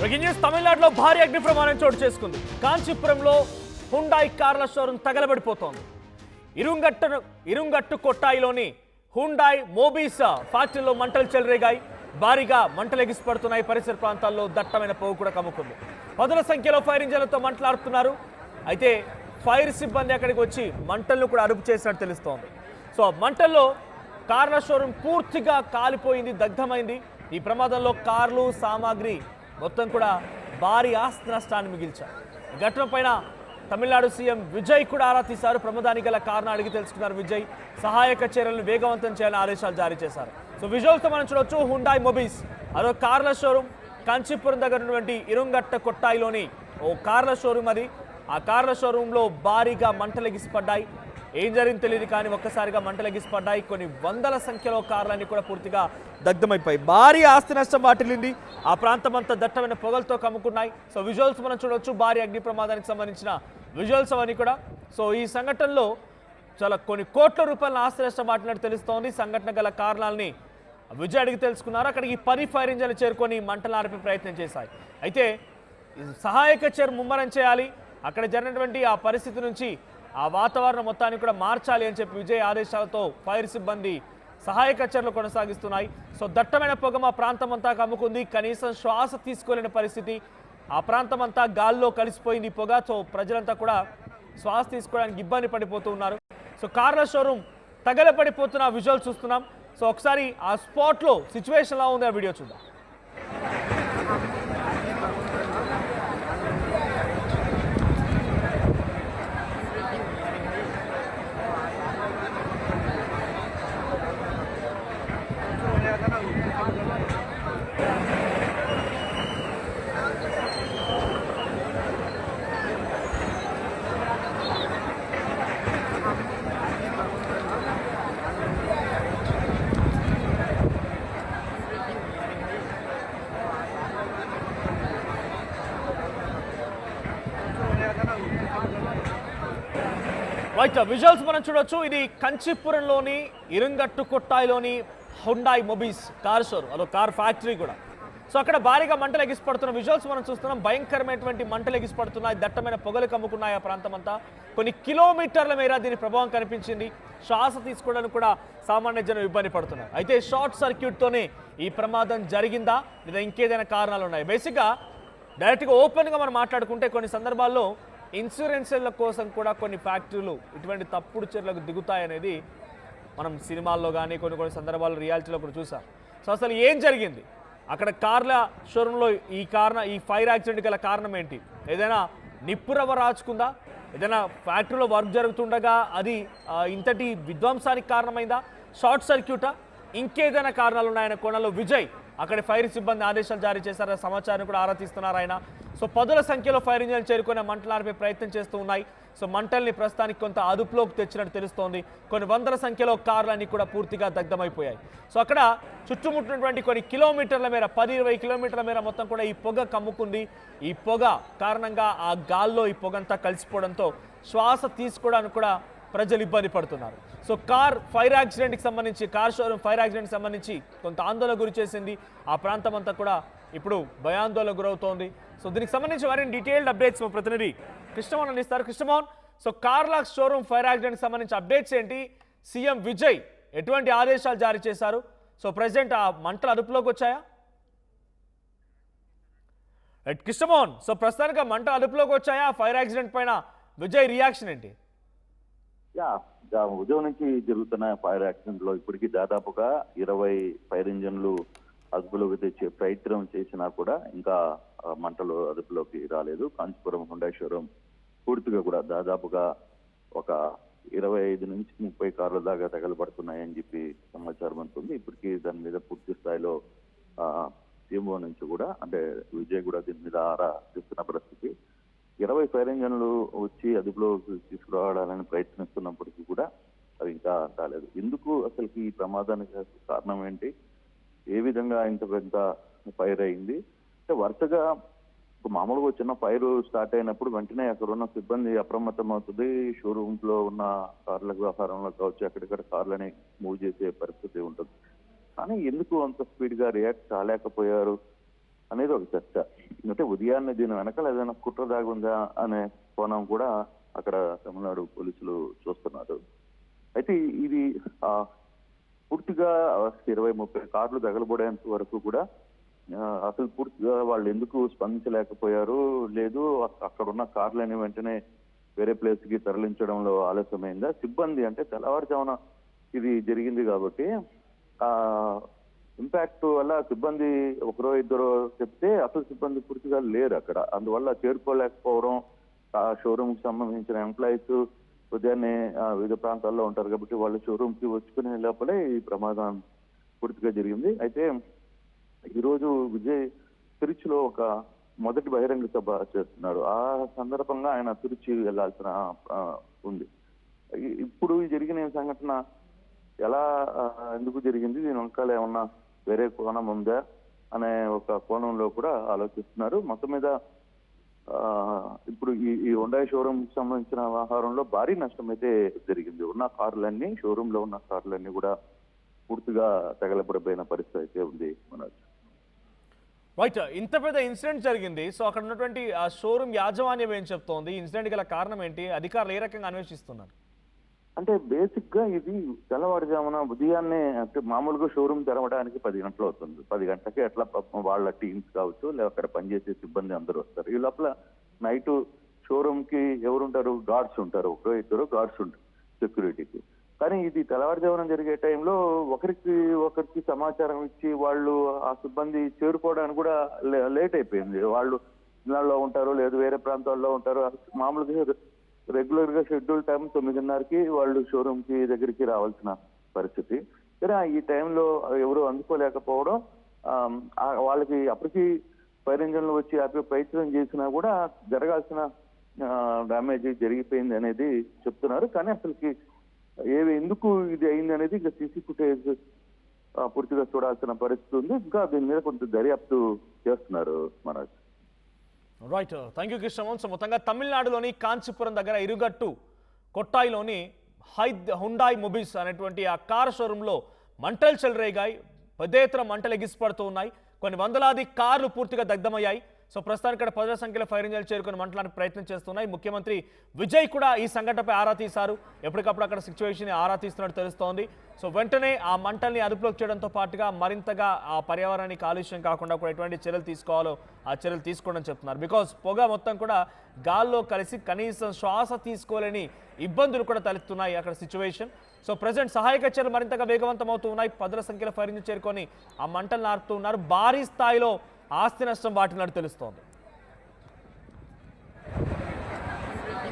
Breaking news తమిళనాడులో భారీ అగ్ని ప్రమాదం చోటు చేసుకుంది. కాంచీపురంలో హుండాయ్ కార్ల షోరూం తగలబడిపోతోంది. ఇరుంగట్టు కొట్టాయిలోని హుండాయ్ మోబీస్ ఫ్యాక్టరీలో మంటలు చెలరేగాయి. భారీగా మంటలు ఎగిసిపడుతున్నాయి. పరిసర ప్రాంతాల్లో దట్టమైన పొగ కూడా కమ్ముకుంది. పదుల సంఖ్యలో ఫైర్ ఇంజన్లతో మంటలాడుతున్నారు. అయితే ఫైర్ సిబ్బంది అక్కడికి వచ్చి మంటలను కూడా అదుపు చేసినట్టు తెలుస్తోంది. సో మంటల్లో కార్ల షోరూం పూర్తిగా కాలిపోయింది, దగ్ధమైంది. ఈ ప్రమాదంలో కార్లు సామాగ్రి మొత్తం కూడా భారీ ఆస్తి నష్టాన్ని మిగిల్చారు. ఘటన పైన తమిళనాడు సీఎం విజయ్ కూడా ఆరా తీశారు. ప్రమాదానికి గల కారణం అడిగి తెలుసుకున్నారు విజయ్. సహాయక చర్యలను వేగవంతం చేయాలని ఆదేశాలు జారీ చేశారు. సో విజువల్స్తో మనం చూడొచ్చు. హుండాయ్ మొబీస్ అదో కార్ల షోరూం కాంచీపురం దగ్గర ఉన్నటువంటి ఇరుంగట్ట కొట్టాయిలోని ఓ కార్ల షోరూం అది. ఆ కార్ల షోరూంలో భారీగా మంటలు ఎగిసిపడ్డాయి. ఏం జరిగింది తెలియదు కానీ ఒక్కసారిగా మంటలు ఎగిసిపడ్డాయి. కొన్ని వందల సంఖ్యలో కార్లన్నీ కూడా పూర్తిగా దగ్ధమైపోయి భారీ ఆస్తి నష్టం వాటిల్లింది. ఆ ప్రాంతం అంతా దట్టమైన పొగలతో కమ్ముకున్నాయి. సో విజువల్స్ మనం చూడవచ్చు. భారీ అగ్ని ప్రమాదానికి సంబంధించిన విజువల్స్ అవన్నీ కూడా. సో ఈ సంఘటనలో చాలా కొన్ని కోట్ల రూపాయల ఆస్తి నష్టం వాటినట్టు తెలుస్తోంది. సంఘటన గల కారణాలని విజయ్ అడిగి తెలుసుకున్నారు. అక్కడికి 10 ఫైర్ ఇంజన్లు చేరుకొని మంటలు ఆర్పే ప్రయత్నం చేశాయి. అయితే సహాయక చర్య ముమ్మరం చేయాలి. అక్కడ జరిగినటువంటి ఆ పరిస్థితి నుంచి ఆ వాతావరణం మొత్తాన్ని కూడా మార్చాలి అని చెప్పి విజయ్ ఆదేశాలతో ఫైర్ సిబ్బంది సహాయక చర్యలు కొనసాగిస్తున్నాయి. సో దట్టమైన పొగ మా ప్రాంతం అంతా కమ్ముకుంది. కనీసం శ్వాస తీసుకోలేని పరిస్థితి. ఆ ప్రాంతం అంతా గాల్లో కలిసిపోయింది పొగ. సో ప్రజలంతా కూడా శ్వాస తీసుకోవడానికి ఇబ్బంది పడిపోతూ ఉన్నారు. సో కార్ల షోరూం తగలపడిపోతున్న విజువల్స్ చూస్తున్నాం. సో ఒకసారి ఆ స్పాట్లో సిచ్యువేషన్ ఎలా ఉంది ఆ వీడియో చూద్దాం. రైట్, విజువల్స్ మనం చూడొచ్చు. ఇది కంచీపురంలోని ఇరుంగట్టు కొట్టాయిలోని హుండాయ్ మొబీస్ కార్ షోరూమ్, అదో కార్ ఫ్యాక్టరీ కూడా. సో అక్కడ భారీగా మంటలు ఎగిసిపడుతున్న విజువల్స్ మనం చూస్తున్నాం. భయంకరమైనటువంటి మంటలు ఎగిసిపడుతున్నాయి. దట్టమైన పొగలు కమ్ముకున్నాయి ఆ ప్రాంతం అంతా. కొన్ని కిలోమీటర్ల మేర దీని ప్రభావం కనిపించింది. శ్వాస తీసుకోవడానికి కూడా సామాన్య జనం ఇబ్బంది పడుతున్నారు. అయితే షార్ట్ సర్క్యూట్తోనే ఈ ప్రమాదం జరిగిందా లేదా ఇంకేదైనా కారణాలు ఉన్నాయి? బేసిక్గా డైరెక్ట్గా ఓపెన్గా మనం మాట్లాడుకుంటే కొన్ని సందర్భాల్లో ఇన్సూరెన్స్ల కోసం కూడా కొన్ని ఫ్యాక్టరీలు ఇటువంటి తప్పుడు చర్యలకు దిగుతాయనేది మనం సినిమాల్లో కానీ కొన్ని సందర్భాల్లో రియాలిటీలో కూడా చూసాం. సో అసలు ఏం జరిగింది అక్కడ కార్ల షోరూంలో? ఈ ఫైర్ యాక్సిడెంట్ గల కారణం ఏంటి? ఏదైనా నిప్పురవ్వ రాచుకుందా? ఏదైనా ఫ్యాక్టరీలో వర్క్ జరుగుతుండగా అది ఇంతటి విధ్వంసానికి కారణమైందా? షార్ట్ సర్క్యూటా? ఇంకేదైనా కారణాలు ఉన్నాయన్న కోణంలో విజయ్ అక్కడి ఫైర్ సిబ్బంది ఆదేశాలు జారీ చేశారు. సమాచారం కూడా ఆరా తీస్తున్నారు ఆయన. సో పదుల సంఖ్యలో ఫైర్ ఇంజన్లు చేరుకునే మంటలు ఆర్పే ప్రయత్నం చేస్తూ ఉన్నాయి. సో మంటల్ని ప్రస్తుతానికి కొంత అదుపులోకి తెచ్చినట్టు తెలుస్తోంది. కొన్ని వందల సంఖ్యలో కార్లన్నీ కూడా పూర్తిగా దగ్ధమైపోయాయి. సో అక్కడ చుట్టుముట్టినటువంటి కొన్ని కిలోమీటర్ల మేర 10-20 కిలోమీటర్ల మేర మొత్తం కూడా ఈ పొగ కమ్ముకుంది. ఈ పొగ కారణంగా ఆ గాల్లో ఈ పొగంతా కలిసిపోవడంతో శ్వాస తీసుకోవడానికి కూడా ప్రజలు ఇబ్బంది పడుతున్నారు. సో కార్ షోరూమ్ ఫైర్ యాక్సిడెంట్కి సంబంధించి కొంత ఆందోళన గురి చేసింది. ఆ ప్రాంతం అంతా కూడా ఇప్పుడు భయాందోళన గురవుతోంది. సో దీనికి సంబంధించి మరిన్ని డీటెయిల్డ్ అప్డేట్స్ మా ప్రతినిధి కృష్ణమోహన్ అందిస్తారు. కృష్ణమోహన్, సో కార్ల షోరూమ్ ఫైర్ యాక్సిడెంట్కి సంబంధించి అప్డేట్స్ ఏంటి? సీఎం విజయ్ ఎటువంటి ఆదేశాలు జారీ చేశారు? సో ప్రెసిడెంట్ ఆ మంటలు అదుపులోకి వచ్చాయా? కృష్ణమోహన్, సో ప్రస్తుతానికి మంటలు అదుపులోకి వచ్చాయా? ఫైర్ యాక్సిడెంట్ పైన విజయ్ రియాక్షన్ ఏంటి? ఉదయం నుంచి జరుగుతున్న ఫైర్ యాక్సిడెంట్ లో ఇప్పటికీ దాదాపుగా 20 ఫైర్ ఇంజన్లు అదుపులోకి తెచ్చే ప్రయత్నం చేసినా కూడా ఇంకా మంటలు అదుపులోకి రాలేదు. కాంచీపురం హుండాయ్ షోరూమ్ పూర్తిగా కూడా దాదాపుగా ఒక 25 నుంచి 30 కార్ల దాకా తగలబడుతున్నాయని చెప్పి సమాచారం ఉంటుంది. ఇప్పటికీ దాని మీద పూర్తి స్థాయిలో సీఎంఓ నుంచి కూడా అంటే విజయ్ కూడా దీని మీద ఆరా తీస్తున్న పరిస్థితి. 20 ఫైర్ ఇంజన్లు వచ్చి అదుపులో తీసుకురావడాలని ప్రయత్నిస్తున్నప్పటికీ కూడా అవి ఇంకా కాలేదు. ఎందుకు అసలుకి ఈ ప్రమాదానికి కారణం ఏంటి? ఏ విధంగా ఇంత పెద్ద ఫైర్ అయింది అంటే వరుసగా మామూలుగా చిన్న ఫైర్ స్టార్ట్ అయినప్పుడు వెంటనే అక్కడ ఉన్న సిబ్బంది అప్రమత్తం అవుతుంది. షోరూమ్స్ లో ఉన్న కార్ల వ్యవహారంలో కావచ్చు ఎక్కడిక్కడ కార్లని మూవ్ చేసే పరిస్థితి ఉంటుంది. కానీ ఎందుకు అంత స్పీడ్ గా రియాక్ట్ కాలేకపోయారు అనేది ఒక చర్చ. అంటే అంటే ఉదయాన్నే దీని వెనకాల ఏదైనా కుట్ర దాగుందా అనే కోణం కూడా అక్కడ తమిళనాడు పోలీసులు చూస్తున్నారు. అయితే ఇది పూర్తిగా 20-30 కార్లు తగలబడేంత వరకు కూడా అసలు పూర్తిగా వాళ్ళు ఎందుకు స్పందించలేకపోయారు, లేదు అక్కడ ఉన్న కార్లని వెంటనే వేరే ప్లేస్ కి తరలించడంలో ఆలస్యమైందా, సిబ్బంది అంటే తెల్లవారుజామున ఇది జరిగింది కాబట్టి ఇంపాక్ట్ వల్ల సిబ్బంది ఒకరో ఇద్దరో చెప్తే అసలు సిబ్బంది పూర్తిగా లేరు అక్కడ, అందువల్ల చేరుకోలేకపోవడం, ఆ షోరూమ్ కి సంబంధించిన ఎంప్లాయీస్ ఉదయాన్నే వివిధ ప్రాంతాల్లో ఉంటారు కాబట్టి వాళ్ళు షోరూమ్ కి వచ్చుకునే లోపలే ఈ ప్రమాదం పూర్తిగా జరిగింది. అయితే ఈరోజు విజయ్ తిరుచిలో ఒక మొదటి బహిరంగ సభ చేస్తున్నారు. ఆ సందర్భంగా ఆయన తిరుచి వెళ్లాల్సిన ఉంది. ఇప్పుడు జరిగిన సంఘటన ఎలా ఎందుకు జరిగింది, దీని వెనకాల ఏమన్నా వేరే కోణం ఉందా అనే ఒక కోణంలో కూడా ఆలోచిస్తున్నారు. మొత్తం మీద ఇప్పుడు ఈ హుండాయ్ షోరూమ్ కి సంబంధించిన వ్యవహారంలో భారీ నష్టం అయితే జరిగింది. ఉన్న కార్లన్నీ, షోరూమ్ లో ఉన్న కార్లన్నీ కూడా పూర్తిగా తగలబడిపోయిన పరిస్థితి అయితే ఉంది మనోజ్. రైట్, ఇంత పెద్ద ఇన్సిడెంట్ జరిగింది. సో అక్కడ ఉన్నటువంటి ఆ షోరూమ్ యాజమాన్యం ఏం చెప్తోంది, ఇన్సిడెంట్ గల కారణం ఏంటి, అధికారులు ఏ రకంగా అన్వేషిస్తున్నారు? అంటే బేసిక్ గా ఇది తెల్లవారుజామున ఉదయాన్నే, అంటే మామూలుగా షోరూమ్ తెరవడానికి 10 గంటలు అవుతుంది. 10 గంటలకి ఎట్లా వాళ్ళ టీమ్స్ కావచ్చు, లేదా అక్కడ పనిచేసే సిబ్బంది అందరూ వస్తారు. ఈ లోపల నైట్ షోరూమ్ కి ఎవరుంటారు, గార్డ్స్ ఉంటారు, ఒకరో ఇద్దరు గార్డ్స్ ఉంటారు సెక్యూరిటీకి. కానీ ఇది తెల్లవారుజామున జరిగే టైంలో ఒకరికి సమాచారం ఇచ్చి వాళ్ళు ఆ సిబ్బంది చేరుకోవడానికి కూడా లేట్ అయిపోయింది. వాళ్ళు ఇళ్లలో ఉంటారు, లేదు వేరే ప్రాంతాల్లో ఉంటారు. మామూలుగా రెగ్యులర్ గా షెడ్యూల్ టైం 9:30కి వాళ్ళు షోరూమ్ కి దగ్గరికి రావాల్సిన పరిస్థితి. కానీ ఈ టైంలో ఎవరు అందుకోలేకపోవడం, వాళ్ళకి అప్పటికి ఫైర్ ఇంజన్లు వచ్చి ఆపే ప్రయత్నం చేసినా కూడా జరగాల్సిన డ్యామేజ్ జరిగిపోయింది అనేది చెప్తున్నారు. కానీ అసలుకి ఎందుకు ఇది అయింది అనేది ఇంకా సీసీ ఫుటేజ్ పూర్తిగా చూడాల్సిన పరిస్థితి ఉంది. ఇంకా దీని మీద కొంత దర్యాప్తు చేస్తున్నారు Manoj. Right, thank you Krishnamohan. So మొత్తంగా తమిళనాడులోని కాంచీపురం దగ్గర ఇరుగట్టు కొట్టాయిలోని హుండాయ్ మొబీస్ అనేటువంటి ఆ కార్ షోరూంలో మంటలు చెలరేగాయి. పెద్ద ఎత్తున మంటలు ఎగిసిపడుతూ ఉన్నాయి. కొన్ని వందలాది కార్లు పూర్తిగా దగ్ధమయ్యాయి. సో ప్రస్తుతానికి ఇక్కడ 10ల సంఖ్యలో ఫైర్ ఇంజన్లు చేరుకుని మంటలానికి ప్రయత్నం చేస్తున్నాయి. ముఖ్యమంత్రి విజయ్ కూడా ఈ సంఘటనపై ఆరా తీశారు. ఎప్పటికప్పుడు అక్కడ సిచ్యువేషన్ ఆరా తీస్తున్నట్టు తెలుస్తోంది. సో వెంటనే ఆ మంటల్ని అదుపులోకి చేయడంతో పాటుగా మరింతగా ఆ పర్యావరణాన్ని కాలుష్యం కాకుండా కూడా ఎటువంటి చర్యలు తీసుకోవాలో ఆ చర్యలు తీసుకోవడం చెప్తున్నారు. బికాజ్ పొగ మొత్తం కూడా గాల్లో కలిసి కనీసం శ్వాస తీసుకోలేని ఇబ్బందులు కూడా తలెత్తున్నాయి అక్కడ సిచ్యువేషన్. సో ప్రజెంట్ సహాయక చర్యలు మరింతగా వేగవంతం అవుతూ ఉన్నాయి. 10ల సంఖ్యలో ఫైర్ ఇంజిన్ చేరుకొని ఆ మంటలు నారుతూ ఉన్నారు. భారీ స్థాయిలో ఆస్తి నష్టం వాటిల్లినట్టు తెలుస్తోంది.